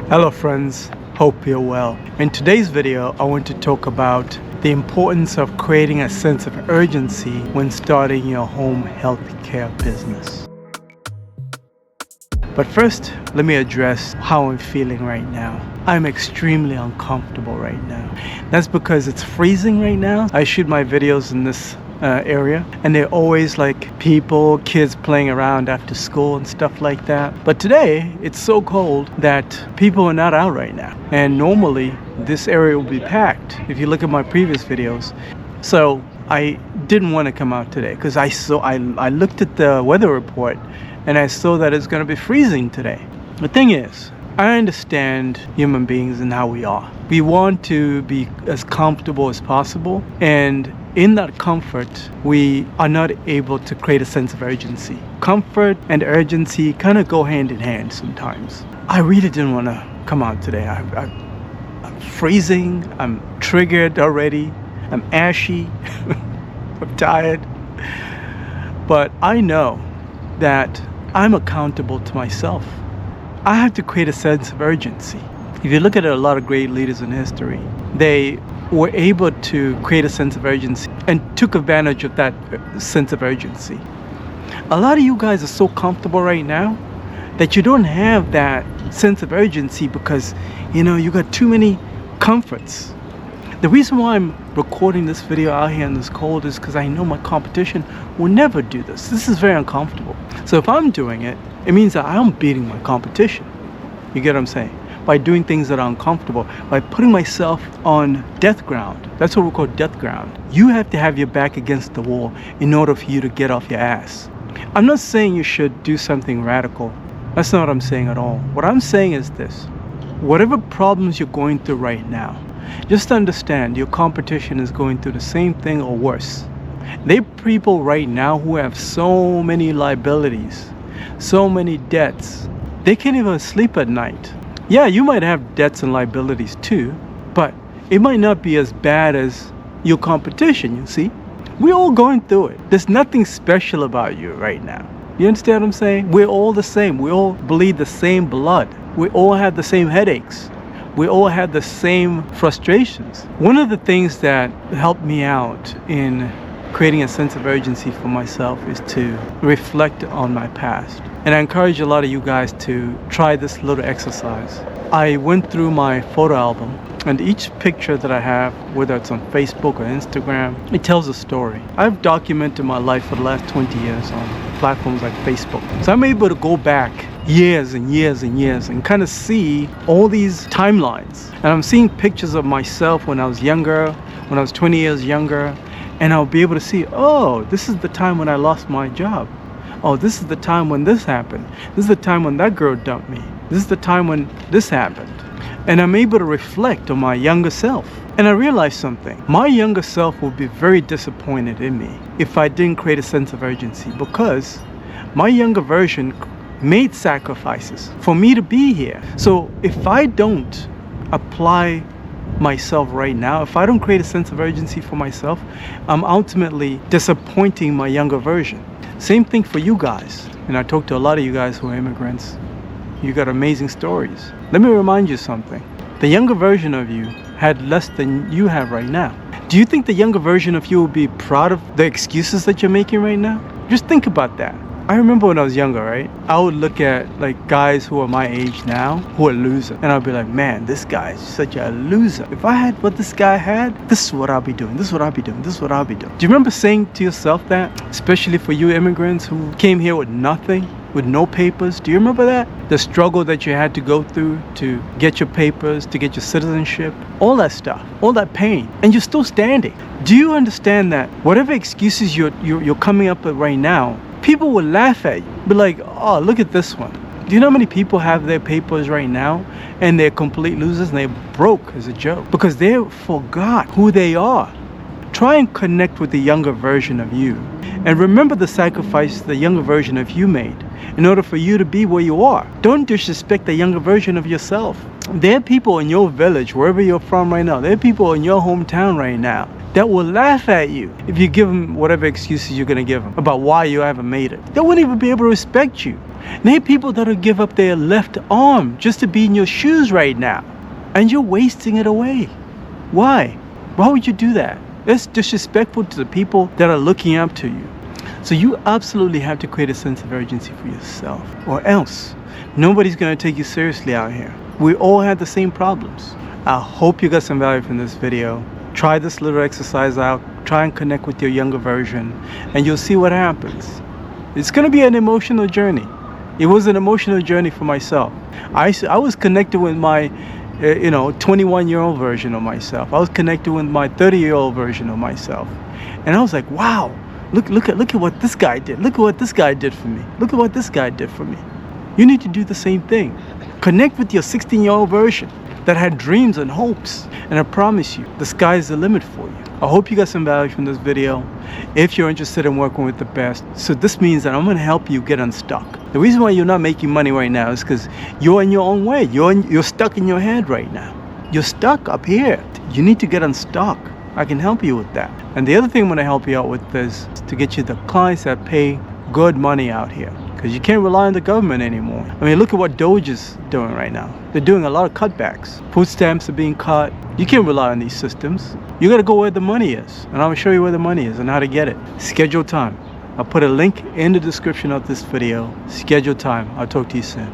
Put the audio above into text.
Hello friends, hope you're well. In today's video, I want to talk about the importance of creating a sense of urgency when starting your home health care business. But first, let me address how I'm feeling right now. I'm extremely uncomfortable right now. That's because it's freezing right now. I shoot my videos in this area, and they're always like people, kids playing around after school and stuff like that. But today it's so cold that people are not out right now, and normally this area will be packed if you look at my previous videos. So I didn't want to come out today because I looked at the weather report and I saw that it's going to be freezing today. The thing is, I understand human beings and how we are. We want to be as comfortable as possible, and in that comfort, we are not able to create a sense of urgency. Comfort and urgency kind of go hand in hand sometimes. I really didn't want to come out today. I'm freezing, I'm triggered already, I'm ashy, I'm tired. But I know that I'm accountable to myself. I have to create a sense of urgency. If you look at a lot of great leaders in history, they were able to create a sense of urgency and took advantage of that sense of urgency. A lot of you guys are so comfortable right now that you don't have that sense of urgency because, you got too many comforts. The reason why I'm recording this video out here in this cold is because I know my competition will never do this. This is very uncomfortable. So if I'm doing it, it means that I'm beating my competition. You get what I'm saying? By doing things that are uncomfortable, by putting myself on death ground. That's what we call death ground. You have to have your back against the wall in order for you to get off your ass. I'm not saying you should do something radical. That's not what I'm saying at all. What I'm saying is this. Whatever problems you're going through right now, just understand your competition is going through the same thing or worse. There are people right now who have so many liabilities, so many debts. They can't even sleep at night. Yeah, you might have debts and liabilities too, but it might not be as bad as your competition, you see? We're all going through it. There's nothing special about you right now. You understand what I'm saying? We're all the same. We all bleed the same blood. We all have the same headaches. We all have the same frustrations. One of the things that helped me out in creating a sense of urgency for myself is to reflect on my past. And I encourage a lot of you guys to try this little exercise. I went through my photo album, and each picture that I have, whether it's on Facebook or Instagram, it tells a story. I've documented my life for the last 20 years on platforms like Facebook. So I'm able to go back years and years and years and kind of see all these timelines. And I'm seeing pictures of myself when I was younger, when I was 20 years younger, and I'll be able to see, oh, this is the time when I lost my job. Oh, this is the time when this happened. This is the time when that girl dumped me. This is the time when this happened. And I'm able to reflect on my younger self. And I realized something. My younger self would be very disappointed in me if I didn't create a sense of urgency, because my younger version made sacrifices for me to be here. So if I don't apply myself right now, if I don't create a sense of urgency for myself, I'm ultimately disappointing my younger version. Same thing for you guys. And I talk to a lot of you guys who are immigrants. You got amazing stories. Let me remind you something. The younger version of you had less than you have right now. Do you think the younger version of you will be proud of the excuses that you're making right now? Just think about that. I remember when I was younger, right? I would look at like guys who are my age now who are losers, and I'd be like, man, this guy is such a loser. If I had what this guy had, this is what I'll be doing. This is what I'll be doing. This is what I'll be doing. Do you remember saying to yourself that? Especially for you immigrants who came here with nothing, with no papers. Do you remember that? The struggle that you had to go through to get your papers, to get your citizenship, all that stuff, all that pain, and you're still standing. Do you understand that whatever excuses you're coming up with right now, people will laugh at you, be like, oh, look at this one. Do you know how many people have their papers right now and they're complete losers and they're broke as a joke because they forgot who they are? Try and connect with the younger version of you and remember the sacrifice the younger version of you made. in order for you to be where you are. Don't disrespect the younger version of yourself. There are people in your village, wherever you're from right now, there are people in your hometown right now that will laugh at you if you give them whatever excuses you're going to give them about why you haven't made it. They won't even be able to respect you. And there are people that'll give up their left arm just to be in your shoes right now, and you're wasting it away. Why? Why would you do that? It's disrespectful to the people that are looking up to you. So you absolutely have to create a sense of urgency for yourself, or else nobody's going to take you seriously out here. We all have the same problems. I hope you got some value from this video. Try this little exercise out. Try and connect with your younger version, and you'll see what happens. It's going to be an emotional journey. It was an emotional journey for myself. I was connected with my 21-year-old version of myself. I was connected with my 30-year-old version of myself. And I was like, wow, look at what this guy did. Look at what this guy did for me. Look at what this guy did for me. You need to do the same thing. Connect with your 16-year-old version that had dreams and hopes. And I promise you, the sky is the limit for you. I hope you got some value from this video. If you're interested in working with the best, so this means that I'm going to help you get unstuck. The reason why you're not making money right now is because you're in your own way. You're stuck in your head right now. You're stuck up here. You need to get unstuck. I can help you with that. And the other thing I'm going to help you out with is to get you the clients that pay good money out here. Because you can't rely on the government anymore. I mean, look at what Doge is doing right now. They're doing a lot of cutbacks. Food stamps are being cut. You can't rely on these systems. You got to go where the money is. And I'm going to show you where the money is and how to get it. Schedule time. I'll put a link in the description of this video. Schedule time. I'll talk to you soon.